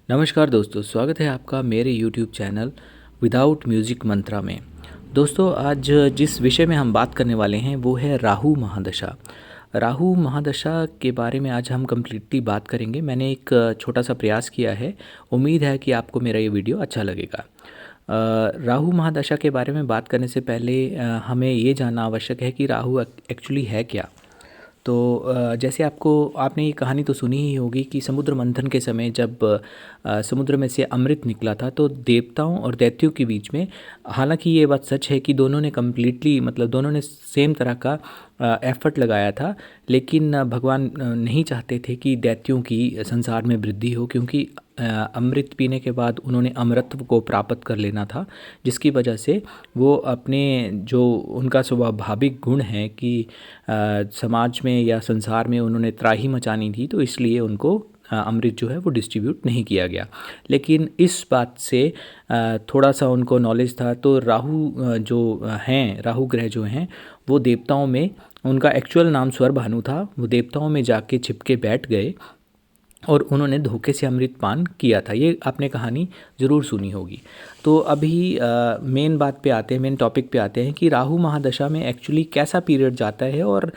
नमस्कार दोस्तों, स्वागत है आपका मेरे YouTube चैनल विदाउट म्यूज़िक मंत्रा में। दोस्तों, आज जिस विषय में हम बात करने वाले हैं वो है राहु महादशा। राहु महादशा के बारे में आज हम कंप्लीटली बात करेंगे। मैंने एक छोटा सा प्रयास किया है, उम्मीद है कि आपको मेरा ये वीडियो अच्छा लगेगा। राहु महादशा के बारे में बात करने से पहले हमें ये जानना आवश्यक है कि राहु एक्चुअली है क्या। तो जैसे आपने ये कहानी तो सुनी ही होगी कि समुद्र मंथन के समय जब समुद्र में से अमृत निकला था तो देवताओं और दैत्यों के बीच में, हालांकि ये बात सच है कि दोनों ने कम्प्लीटली मतलब दोनों ने सेम तरह का एफर्ट लगाया था, लेकिन भगवान नहीं चाहते थे कि दैत्यों की संसार में वृद्धि हो, क्योंकि अमृत पीने के बाद उन्होंने अमरत्व को प्राप्त कर लेना था, जिसकी वजह से वो अपने जो उनका स्वाभाविक गुण है कि समाज में या संसार में उन्होंने त्राही मचानी थी, तो इसलिए उनको अमृत जो है वो डिस्ट्रीब्यूट नहीं किया गया। लेकिन इस बात से थोड़ा सा उनको नॉलेज था, तो राहु ग्रह जो हैं वो देवताओं में, उनका एक्चुअल नाम स्वरभानु था, वो देवताओं में जाके छिपके बैठ गए और उन्होंने धोखे से अमृत पान किया था। ये आपने कहानी ज़रूर सुनी होगी। तो अभी मेन बात पे आते हैं, मेन टॉपिक पे आते हैं कि राहु महादशा में एक्चुअली कैसा पीरियड जाता है और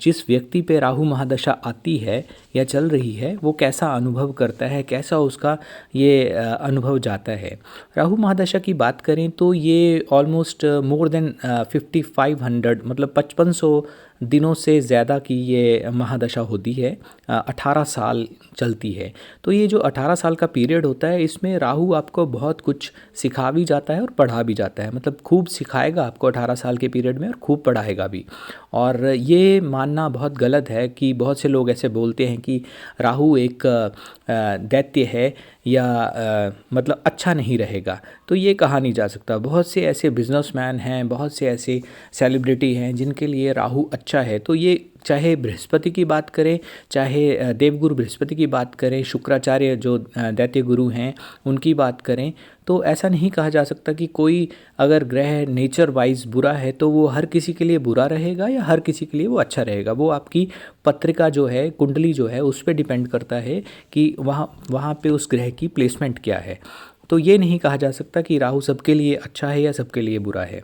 जिस व्यक्ति पे राहु महादशा आती है या चल रही है वो कैसा अनुभव करता है, कैसा उसका ये अनुभव जाता है। राहु महादशा की बात करें तो ये ऑलमोस्ट मोर देन 5500 मतलब 5500 दिनों से ज़्यादा की ये महादशा होती है। 18 साल चलती है। तो ये जो 18 साल का पीरियड होता है, इसमें राहु आपको बहुत कुछ सिखा भी जाता है और पढ़ा भी जाता है। मतलब खूब सिखाएगा आपको 18 साल के पीरियड में और खूब पढ़ाएगा भी। और ये मानना बहुत गलत है कि बहुत से लोग ऐसे बोलते हैं कि राहु एक दैत्य है या मतलब अच्छा नहीं रहेगा। तो ये कहा नहीं जा सकता। बहुत से ऐसे बिजनेसमैन हैं, बहुत से ऐसे सेलिब्रिटी हैं जिनके लिए राहु अच्छा है। तो ये चाहे बृहस्पति की बात करें, चाहे देवगुरु बृहस्पति की बात करें, शुक्राचार्य जो दैत्य गुरु हैं उनकी बात करें, तो ऐसा नहीं कहा जा सकता कि कोई अगर ग्रह नेचर वाइज बुरा है तो वो हर किसी के लिए बुरा रहेगा या हर किसी के लिए वो अच्छा रहेगा। वो आपकी पत्रिका जो है, कुंडली जो है, उस पर डिपेंड करता है कि वहाँ पे उस ग्रह की प्लेसमेंट क्या है। तो ये नहीं कहा जा सकता कि राहु सबके लिए अच्छा है या सबके लिए बुरा है।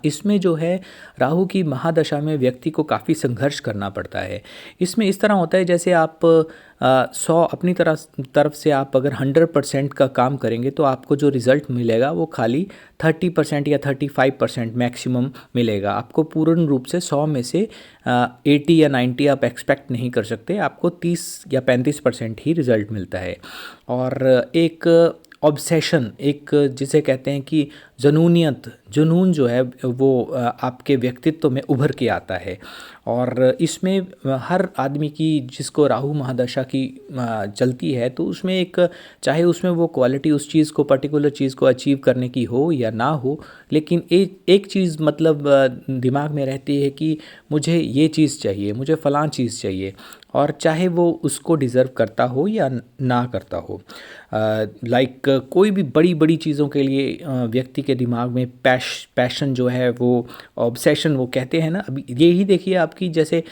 इसमें जो है राहु की महादशा में व्यक्ति को काफ़ी संघर्ष करना पड़ता है। इसमें इस तरह होता है जैसे आप 100 अपनी तरफ से आप अगर 100% का काम करेंगे तो आपको जो रिज़ल्ट मिलेगा वो खाली 30% या 35% मैक्सिमम मिलेगा। आपको पूर्ण रूप से 100 में से 80 या 90 आप एक्सपेक्ट नहीं कर सकते। आपको 30 या 35% ही रिज़ल्ट मिलता है। और एक ऑब्सेशन, एक जिसे कहते हैं कि जुनून जो है वो आपके व्यक्तित्व में उभर के आता है। और इसमें हर आदमी की, जिसको राहु महादशा की चलती है, तो उसमें एक, चाहे उसमें वो क्वालिटी उस चीज़ को, पर्टिकुलर चीज़ को अचीव करने की हो या ना हो, लेकिन एक चीज़ मतलब दिमाग में रहती है कि मुझे ये चीज़ चाहिए, मुझे फ़लाँ चीज़ चाहिए, और चाहे वो उसको डिज़र्व करता हो या ना करता हो। लाइक कोई भी बड़ी बड़ी चीज़ों के लिए व्यक्ति के दिमाग में पैशन जो है, वो ऑब्सेशन वो कहते हैं ना। अभी यही देखिए आपकी, जैसे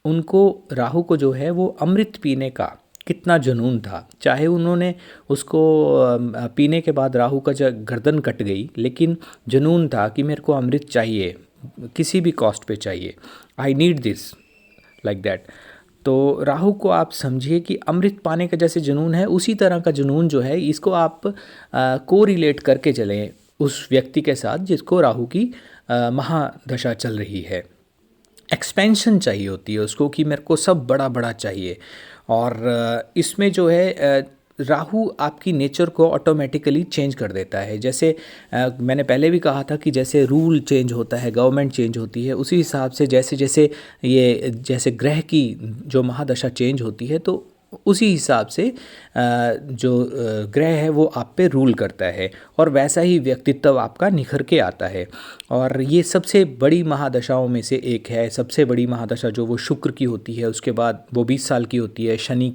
उनको राहु को जो है वो अमृत पीने का कितना जुनून था। चाहे उन्होंने उसको पीने के बाद राहु का जो गर्दन कट गई, लेकिन जुनून था कि मेरे को अमृत चाहिए, किसी भी कॉस्ट पे चाहिए, I need this, like that. तो राहु को आप समझिए कि अमृत पाने का जैसे जुनून है, उसी तरह का जुनून जो है, इसको आप को रिलेट करके चलें उस व्यक्ति के साथ जिसको राहु की महादशा चल रही है। एक्सपेंशन चाहिए होती है उसको कि मेरे को सब बड़ा बड़ा चाहिए। और इसमें जो है राहु आपकी नेचर को ऑटोमेटिकली चेंज कर देता है। जैसे मैंने पहले भी कहा था कि जैसे रूल चेंज होता है, गवर्नमेंट चेंज होती है, उसी हिसाब से जैसे जैसे जैसे ग्रह की जो महादशा चेंज होती है, तो उसी हिसाब से जो ग्रह है वो आप पे रूल करता है और वैसा ही व्यक्तित्व आपका निखर के आता है। और ये सबसे बड़ी महादशाओं में से एक है। सबसे बड़ी महादशा जो वो शुक्र की होती है, उसके बाद वो 20 साल की होती है। शनि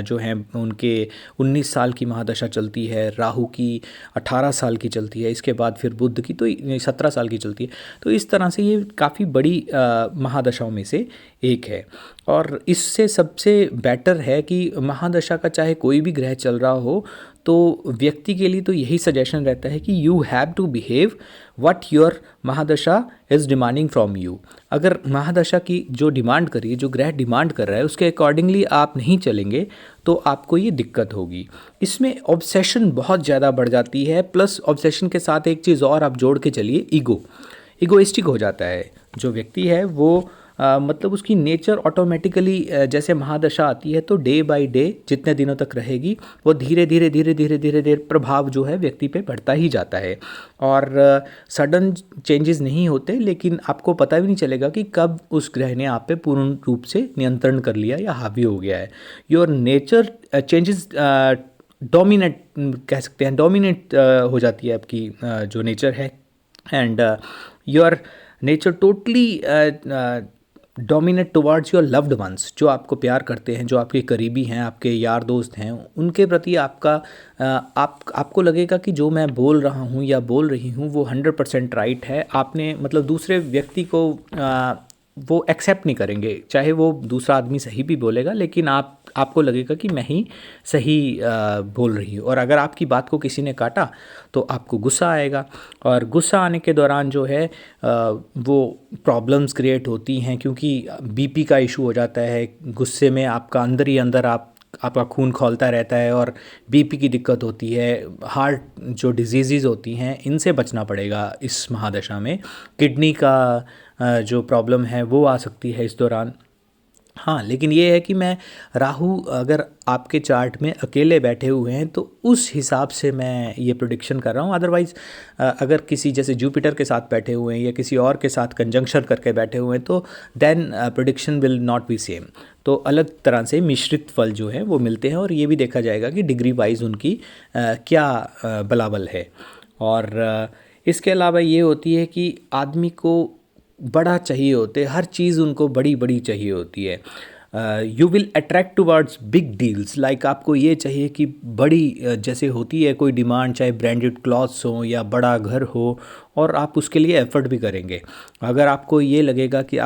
जो हैं उनके 19 साल की महादशा चलती है। राहु की 18 साल की चलती है। इसके बाद फिर बुध की तो 17 साल की चलती है। तो इस तरह से ये काफ़ी बड़ी महादशाओं में से एक है। और इससे सबसे बेटर है कि महादशा का चाहे कोई भी ग्रह चल रहा हो, तो व्यक्ति के लिए तो यही सजेशन रहता है कि you have to behave what your महादशा इज़ डिमांडिंग फ्रॉम यू। अगर महादशा की जो डिमांड करिए, जो ग्रह डिमांड कर रहा है, उसके अकॉर्डिंगली आप नहीं चलेंगे तो आपको ये दिक्कत होगी। इसमें ऑब्सेशन बहुत ज़्यादा बढ़ जाती है, प्लस ऑब्सेशन के साथ एक चीज़ और आप जोड़ के चलिए, ईगोइस्टिक हो जाता है जो व्यक्ति है वो। मतलब उसकी नेचर ऑटोमेटिकली जैसे महादशा आती है तो डे बाय डे जितने दिनों तक रहेगी वो धीरे धीरे धीरे धीरे धीरे धीरे प्रभाव जो है व्यक्ति पे बढ़ता ही जाता है। और सडन चेंजेस नहीं होते, लेकिन आपको पता भी नहीं चलेगा कि कब उस ग्रह ने आप पे पूर्ण रूप से नियंत्रण कर लिया या हावी हो गया है। योर नेचर चेंजेस डोमिनेट कह सकते हैं, डोमिनेट हो जाती है आपकी जो नेचर है। And your nature totally dominate towards your loved ones, जो आपको प्यार करते हैं, जो आपके करीबी हैं, आपके यार दोस्त हैं, उनके प्रति आपका आपको लगेगा कि जो मैं बोल रहा हूँ या बोल रही हूँ वो 100% राइट है। आपने मतलब दूसरे व्यक्ति को वो एक्सेप्ट नहीं करेंगे, चाहे वो दूसरा आदमी सही भी बोलेगा, लेकिन आपको लगेगा कि मैं ही सही बोल रही हूँ। और अगर आपकी बात को किसी ने काटा तो आपको गुस्सा आएगा, और गुस्सा आने के दौरान जो है वो प्रॉब्लम्स क्रिएट होती हैं, क्योंकि बीपी का इशू हो जाता है। गुस्से में आपका अंदर ही अंदर आपका खून खौलता रहता है और बीपी की दिक्कत होती है। हार्ट जो डिजीज़ होती हैं इनसे बचना पड़ेगा इस महादशा में। किडनी का जो प्रॉब्लम है वो आ सकती है इस दौरान। हाँ, लेकिन ये है कि मैं राहु अगर आपके चार्ट में अकेले बैठे हुए हैं तो उस हिसाब से मैं ये प्रेडिक्शन कर रहा हूँ। अदरवाइज़ अगर किसी जैसे जुपिटर के साथ बैठे हुए हैं या किसी और के साथ कंजंक्शन करके बैठे हुए हैं तो then prediction will not be same. तो अलग तरह से मिश्रित फल जो है वो मिलते हैं, और ये भी देखा जाएगा कि डिग्री वाइज उनकी क्या बलाबल है। और इसके अलावा ये होती है कि आदमी को बड़ा चाहिए होते, हर चीज़ उनको बड़ी बड़ी चाहिए होती है। You will attract towards big deals, like आपको ये चाहिए कि बड़ी जैसे होती है कोई डिमांड, चाहे ब्रांडेड क्लॉथ्स हो या बड़ा घर हो, और आप उसके लिए एफर्ट भी करेंगे। अगर आपको ये लगेगा कि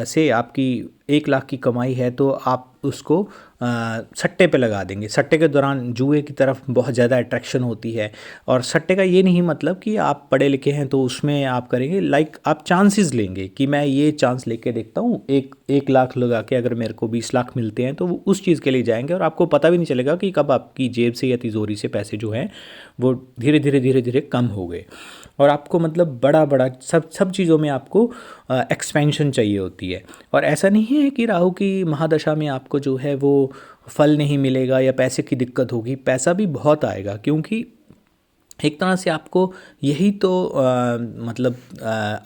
से आपकी 1 लाख की कमाई है तो आप उसको सट्टे पे लगा देंगे। सट्टे के दौरान जुए की तरफ बहुत ज़्यादा अट्रैक्शन होती है, और सट्टे का ये नहीं मतलब कि आप पढ़े लिखे हैं तो उसमें आप करेंगे, लाइक आप चांसेस लेंगे कि मैं ये चांस लेके देखता हूँ, एक लाख लगा के अगर मेरे को 20 लाख मिलते हैं तो वो उस चीज़ के लिए जाएंगे, और आपको पता भी नहीं चलेगा कि कब आपकी जेब से या तिजोरी से पैसे जो हैं वो धीरे धीरे धीरे धीरे कम हो गए। और आपको मतलब बड़ा बड़ा सब चीज़ों में आपको एक्सपेंशन चाहिए होती है। और ऐसा नहीं है कि राहु की महादशा में आपको जो है वो फल नहीं मिलेगा या पैसे की दिक्कत होगी, पैसा भी बहुत आएगा, क्योंकि एक तरह से आपको यही तो मतलब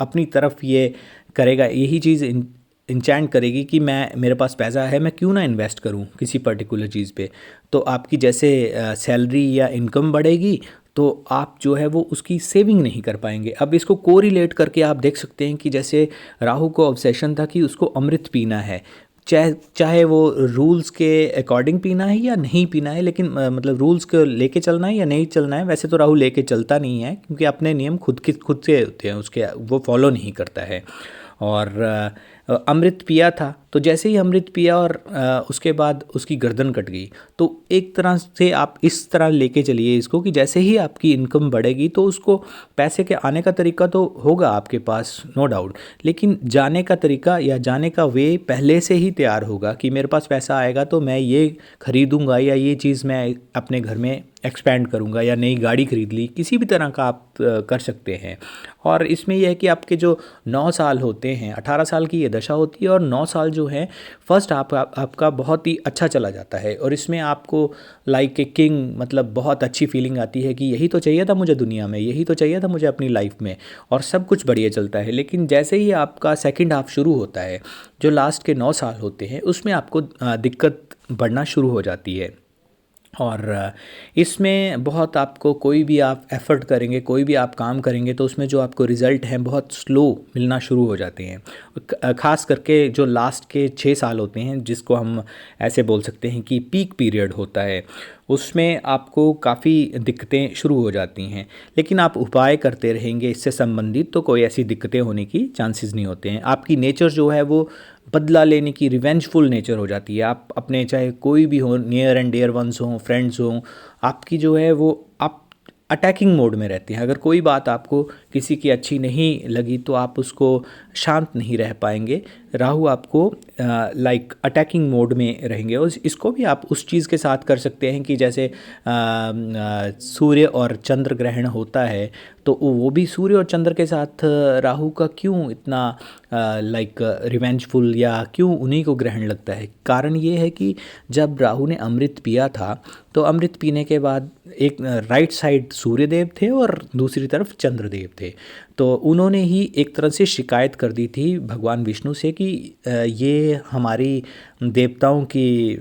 अपनी तरफ ये करेगा, यही चीज़ इंचैंट करेगी कि मेरे पास पैसा है, मैं क्यों ना इन्वेस्ट करूं किसी पर्टिकुलर चीज़ पे। तो आपकी जैसे सैलरी या इनकम बढ़ेगी तो आप जो है वो उसकी सेविंग नहीं कर पाएंगे। अब इसको कोरिलेट करके आप देख सकते हैं कि जैसे राहु को ऑब्सेशन था कि उसको अमृत पीना है, चाहे वो रूल्स के अकॉर्डिंग पीना है या नहीं पीना है, लेकिन मतलब रूल्स को लेके चलना है या नहीं चलना है। वैसे तो राहु लेके चलता नहीं है, क्योंकि अपने नियम खुद से होते हैं, उसके वो फॉलो नहीं करता है। और अमृत पिया था, तो जैसे ही अमृत पिया और उसके बाद उसकी गर्दन कट गई, तो एक तरह से आप इस तरह लेके चलिए इसको कि जैसे ही आपकी इनकम बढ़ेगी तो उसको पैसे के आने का तरीका तो होगा आपके पास, नो डाउट, लेकिन जाने का तरीका या जाने का वे पहले से ही तैयार होगा कि मेरे पास पैसा आएगा तो मैं ये खरीदूंगा या ये चीज़ मैं अपने घर में एक्सपेंड करूंगा, या नई गाड़ी खरीद ली, किसी भी तरह का आप कर सकते हैं। और इसमें यह है कि आपके जो 9 साल होते हैं, 18 साल की ये दशा होती है, और 9 साल जो है फर्स्ट आपका बहुत ही अच्छा चला जाता है, और इसमें आपको लाइक ए किंग, मतलब बहुत अच्छी फीलिंग आती है कि यही तो चाहिए था मुझे दुनिया में, यही तो चाहिए था मुझे अपनी लाइफ में, और सब कुछ बढ़िया चलता है। लेकिन जैसे ही आपका सेकंड हाफ शुरू होता है, जो लास्ट के 9 साल होते हैं, उसमें आपको दिक्कत बढ़ना शुरू हो जाती है। और इसमें बहुत आपको कोई भी आप एफ़र्ट करेंगे, कोई भी आप काम करेंगे तो उसमें जो आपको रिज़ल्ट हैं बहुत स्लो मिलना शुरू हो जाते हैं। ख़ास करके जो लास्ट के 6 साल होते हैं, जिसको हम ऐसे बोल सकते हैं कि पीक पीरियड होता है, उसमें आपको काफ़ी दिक्कतें शुरू हो जाती हैं। लेकिन आप उपाय करते रहेंगे इससे संबंधित, तो कोई ऐसी दिक्कतें होने की चांसेस नहीं होते हैं। आपकी नेचर जो है वो बदला लेने की रिवेंजफुल नेचर हो जाती है। आप अपने चाहे कोई भी हो, नियर एंड डियर वंस हों, फ्रेंड्स हों, आपकी जो है वो आप अटैकिंग मोड में रहते हैं। अगर कोई बात आपको किसी की अच्छी नहीं लगी तो आप उसको शांत नहीं रह पाएंगे। राहु आपको लाइक अटैकिंग मोड में रहेंगे। और इसको भी आप उस चीज़ के साथ कर सकते हैं कि जैसे सूर्य और चंद्र ग्रहण होता है तो वो भी सूर्य और चंद्र के साथ राहु का क्यों इतना लाइक रिवेंजफुल या क्यों उन्हीं को ग्रहण लगता है। कारण ये है कि जब राहु ने अमृत पिया था तो अमृत पीने के बाद एक राइट साइड सूर्यदेव थे और दूसरी तरफ चंद्रदेव थे। तो उन्होंने ही एक तरह से शिकायत कर दी थी भगवान विष्णु से कि ये हमारी देवताओं की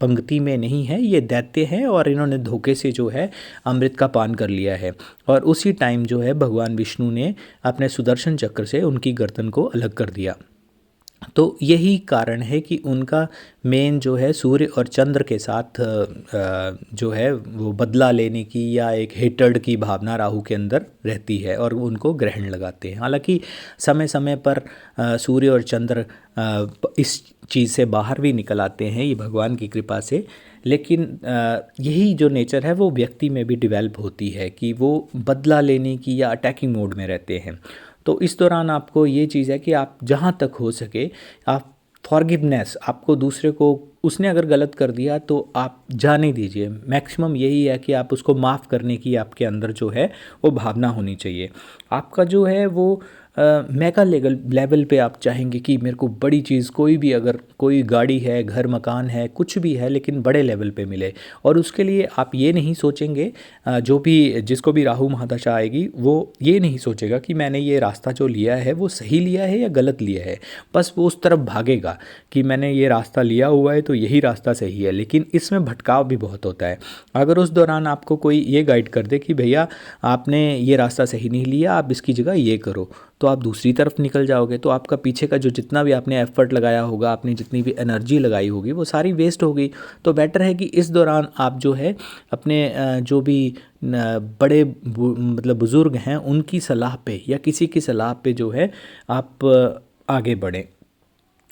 पंक्ति में नहीं है, ये दैत्य हैं और इन्होंने धोखे से जो है अमृत का पान कर लिया है। और उसी टाइम जो है भगवान विष्णु ने अपने सुदर्शन चक्र से उनकी गर्दन को अलग कर दिया। तो यही कारण है कि उनका मेन जो है सूर्य और चंद्र के साथ जो है वो बदला लेने की या एक हेटर्ड की भावना राहु के अंदर रहती है और उनको ग्रहण लगाते हैं। हालांकि समय समय पर सूर्य और चंद्र इस चीज़ से बाहर भी निकल आते हैं, ये भगवान की कृपा से। लेकिन यही जो नेचर है वो व्यक्ति में भी डिवेल्प होती है कि वो बदला लेने की या अटैकिंग मोड में रहते हैं। तो इस दौरान आपको ये चीज़ है कि आप जहाँ तक हो सके आप फॉरगिवनेस, आपको दूसरे को उसने अगर गलत कर दिया तो आप जाने दीजिए। मैक्सिमम यही है कि आप उसको माफ़ करने की आपके अंदर जो है वो भावना होनी चाहिए। आपका जो है वो मेगा लेवल पे आप चाहेंगे कि मेरे को बड़ी चीज़, कोई भी अगर कोई गाड़ी है, घर मकान है, कुछ भी है, लेकिन बड़े लेवल पे मिले। और उसके लिए आप ये नहीं सोचेंगे, जो भी जिसको भी राहु महादशा आएगी वो ये नहीं सोचेगा कि मैंने ये रास्ता जो लिया है वो सही लिया है या गलत लिया है। बस वो उस तरफ भागेगा कि मैंने ये रास्ता लिया हुआ है तो यही रास्ता सही है। लेकिन इसमें भटकाव भी बहुत होता है। अगर उस दौरान आपको कोई ये गाइड कर दे कि भैया आपने ये रास्ता सही नहीं लिया, आप इसकी जगह ये करो, तो आप दूसरी तरफ निकल जाओगे। तो आपका पीछे का जो जितना भी आपने एफर्ट लगाया होगा, आपने जितनी भी एनर्जी लगाई होगी वो सारी वेस्ट होगी। तो बेटर है कि इस दौरान आप जो है अपने जो भी बड़े मतलब बुज़ुर्ग हैं उनकी सलाह पे या किसी की सलाह पे जो है आप आगे बढ़ें।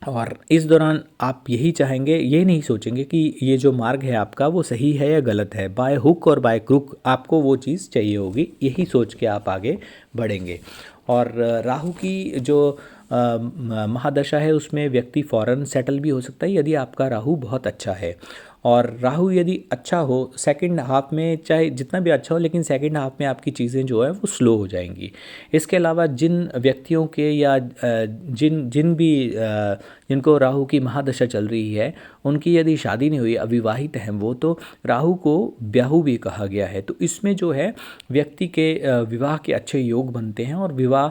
और इस दौरान आप यही चाहेंगे, ये नहीं सोचेंगे कि ये जो मार्ग है आपका वो सही है या गलत है। बाय हुक और बाय क्रुक आपको वो चीज़ चाहिए होगी, यही सोच के आप आगे बढ़ेंगे। और राहु की जो महादशा है उसमें व्यक्ति फ़ौरन सेटल भी हो सकता है यदि आपका राहु बहुत अच्छा है। और राहु यदि अच्छा हो सेकंड हाफ में, चाहे जितना भी अच्छा हो, लेकिन सेकंड हाफ में आपकी चीज़ें जो है वो स्लो हो जाएंगी। इसके अलावा जिन व्यक्तियों के या जिन जिन भी जिनको राहु की महादशा चल रही है उनकी यदि शादी नहीं हुई, अविवाहित हैं वो, तो राहु को ब्याहु भी कहा गया है। तो इसमें जो है व्यक्ति के विवाह के अच्छे योग बनते हैं और विवाह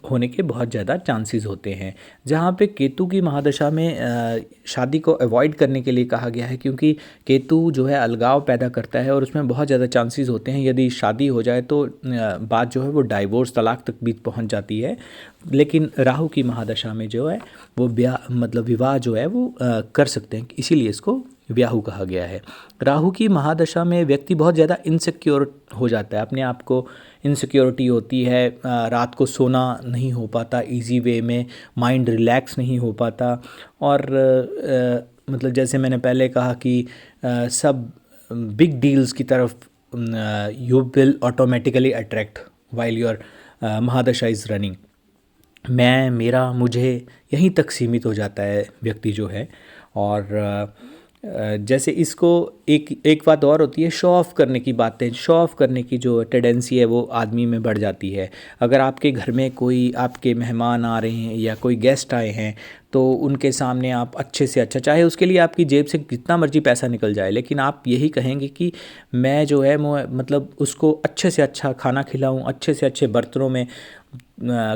होने के बहुत ज़्यादा चांसेस होते हैं। जहाँ पे केतु की महादशा में शादी को अवॉइड करने के लिए कहा गया है, क्योंकि केतु जो है अलगाव पैदा करता है और उसमें बहुत ज़्यादा चांसेस होते हैं यदि शादी हो जाए तो बात जो है वो डाइवोर्स, तलाक तक भी पहुंच जाती है। लेकिन राहु की महादशा में जो है वो विवाह जो है वो कर सकते हैं, इसीलिए इसको ब्याहु कहा गया है। राहु की महादशा में व्यक्ति बहुत ज़्यादा इनसिक्योर हो जाता है, अपने आप को इनसिक्योरिटी होती है, रात को सोना नहीं हो पाता इजी वे में, माइंड रिलैक्स नहीं हो पाता। और मतलब जैसे मैंने पहले कहा कि सब बिग डील्स की तरफ you will automatically attract while your महादशा इज़ रनिंग। मैं, मेरा, मुझे यहीं तक सीमित हो जाता है व्यक्ति जो है। और जैसे इसको एक बात और होती है, शो ऑफ करने की बातें, शो ऑफ करने की जो टेंडेंसी है वो आदमी में बढ़ जाती है। अगर आपके घर में कोई आपके मेहमान आ रहे हैं या कोई गेस्ट आए हैं तो उनके सामने आप अच्छे से अच्छा, चाहे उसके लिए आपकी जेब से कितना मर्जी पैसा निकल जाए, लेकिन आप यही कहेंगे कि मैं जो है मतलब उसको अच्छे से अच्छा खाना खिलाऊं, अच्छे से अच्छे बर्तनों में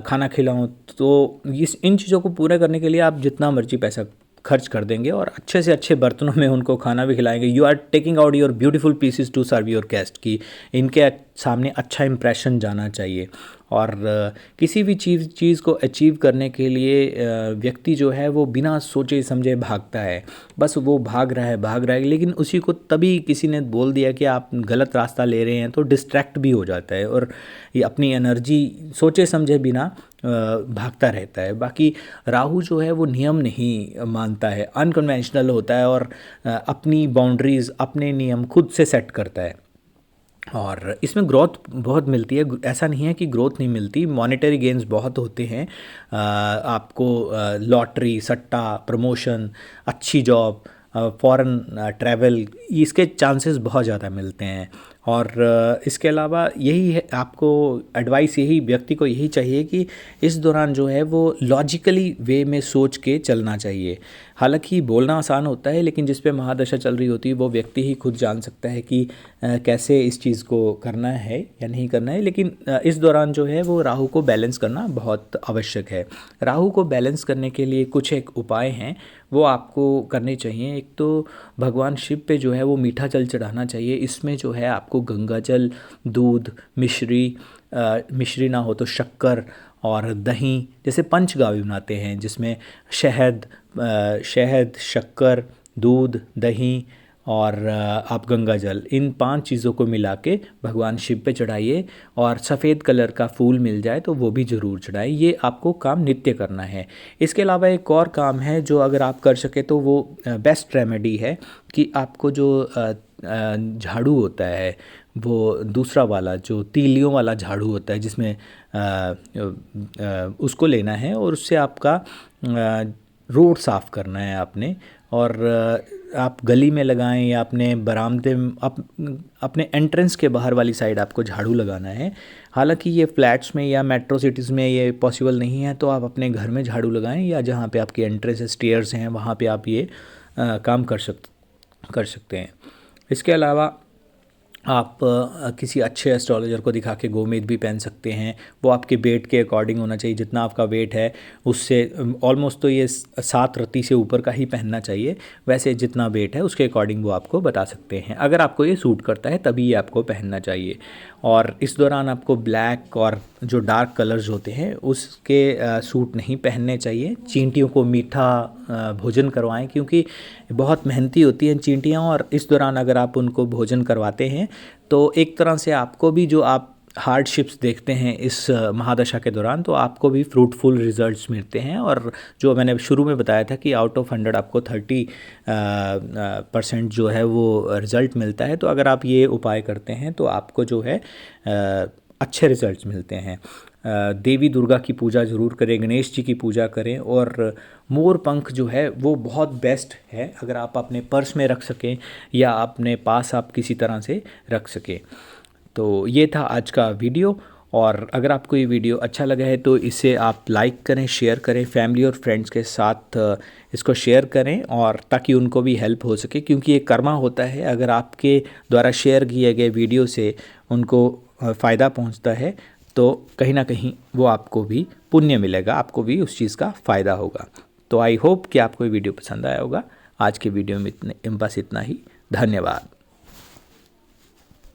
खाना खिलाऊं। तो इन चीज़ों को पूरा करने के लिए आप जितना मर्जी पैसा खर्च कर देंगे और अच्छे से अच्छे बर्तनों में उनको खाना भी खिलाएंगे। You are taking out your beautiful pieces to serve your guest, कि इनके सामने अच्छा इंप्रेशन जाना चाहिए। और किसी भी चीज़ को अचीव करने के लिए व्यक्ति जो है वो बिना सोचे समझे भागता है। बस वो भाग रहा है, लेकिन उसी को तभी किसी ने बोल दिया कि आप गलत रास्ता ले रहे हैं तो डिस्ट्रैक्ट भी हो जाता है और ये अपनी एनर्जी सोचे समझे बिना भागता रहता है। बाकी राहु जो है वो नियम नहीं मानता है, अनकन्वेंशनल होता है और अपनी बाउंड्रीज़ अपने नियम खुद से सेट करता है। और इसमें ग्रोथ बहुत मिलती है, ऐसा नहीं है कि ग्रोथ नहीं मिलती, मॉनेटरी गेन्स बहुत होते हैं। आपको लॉटरी, सट्टा, प्रमोशन, अच्छी जॉब, फॉरेन ट्रैवल, इसके चांसेस बहुत ज़्यादा मिलते हैं। और इसके अलावा यही है, आपको एडवाइस यही व्यक्ति को यही चाहिए कि इस दौरान जो है वो लॉजिकली वे में सोच के चलना चाहिए। हालांकि बोलना आसान होता है, लेकिन जिस पे महादशा चल रही होती है वो व्यक्ति ही खुद जान सकता है कि कैसे इस चीज़ को करना है या नहीं करना है। लेकिन इस दौरान जो है वो राहु को बैलेंस करना बहुत आवश्यक है। राहु को बैलेंस करने के लिए कुछ एक उपाय हैं, वो आपको करने चाहिए। एक तो भगवान शिव पे जो है वो मीठा जल चढ़ाना चाहिए। इसमें जो है आपको गंगा जल, दूध, मिश्री ना हो तो शक्कर और दही, जैसे पंचगावी बनाते हैं जिसमें शहद, शक्कर, दूध, दही और आप गंगा जल, इन 5 चीज़ों को मिला के भगवान शिव पे चढ़ाइए। और सफ़ेद कलर का फूल मिल जाए तो वो भी ज़रूर चढ़ाइए। ये आपको काम नित्य करना है। इसके अलावा एक और काम है जो अगर आप कर सके तो वो बेस्ट रेमेडी है कि आपको जो झाड़ू होता है, वो दूसरा वाला जो तीलियों वाला झाड़ू होता है जिसमें उसको लेना है और उससे आपका रोड साफ़ करना है आपने। और आप गली में लगाएं या अपने बरामदे में, अपने एंट्रेंस के बाहर वाली साइड आपको झाड़ू लगाना है। हालांकि ये फ्लैट्स में या मेट्रो सिटीज़ में ये पॉसिबल नहीं है, तो आप अपने घर में झाड़ू लगाएं या जहाँ पे आपकी एंट्रेंस स्टेयर्स हैं वहाँ पे आप ये काम कर सकते हैं। इसके अलावा आप किसी अच्छे एस्ट्रोलॉजर को दिखा के गोमेद भी पहन सकते हैं। वो आपके वेट के अकॉर्डिंग होना चाहिए, जितना आपका वेट है उससे ऑलमोस्ट तो ये 7 रत्ती से ऊपर का ही पहनना चाहिए। वैसे जितना वेट है उसके अकॉर्डिंग वो आपको बता सकते हैं। अगर आपको ये सूट करता है तभी ये आपको पहनना चाहिए। और इस दौरान आपको ब्लैक और जो डार्क कलर्स होते हैं उसके सूट नहीं पहनने चाहिए। चींटियों को मीठा भोजन करवाएं, क्योंकि बहुत मेहनती होती हैं चींटियाँ, और इस दौरान अगर आप उनको भोजन करवाते हैं तो एक तरह से आपको भी, जो आप हार्डशिप्स देखते हैं इस महादशा के दौरान, तो आपको भी फ्रूटफुल रिजल्ट्स मिलते हैं। और जो मैंने शुरू में बताया था कि आउट ऑफ 100 आपको 30% जो है वो रिज़ल्ट मिलता है। तो अगर आप ये उपाय करते हैं तो आपको जो है अच्छे रिजल्ट्स मिलते हैं। देवी दुर्गा की पूजा ज़रूर करें, गणेश जी की पूजा करें, और मोर पंख जो है वो बहुत बेस्ट है अगर आप अपने पर्स में रख सकें या अपने पास आप किसी तरह से रख सकें। तो ये था आज का वीडियो, और अगर आपको ये वीडियो अच्छा लगा है तो इसे आप लाइक करें, शेयर करें, फैमिली और फ्रेंड्स के साथ इसको शेयर करें, और ताकि उनको भी हेल्प हो सके, क्योंकि ये कर्मा होता है। अगर आपके द्वारा शेयर किए गए वीडियो से उनको फ़ायदा पहुंचता है तो कहीं ना कहीं वो आपको भी पुण्य मिलेगा, आपको भी उस चीज़ का फ़ायदा होगा। तो आई होप कि आपको ये वीडियो पसंद आया होगा। आज के वीडियो में बस इतना ही। धन्यवाद।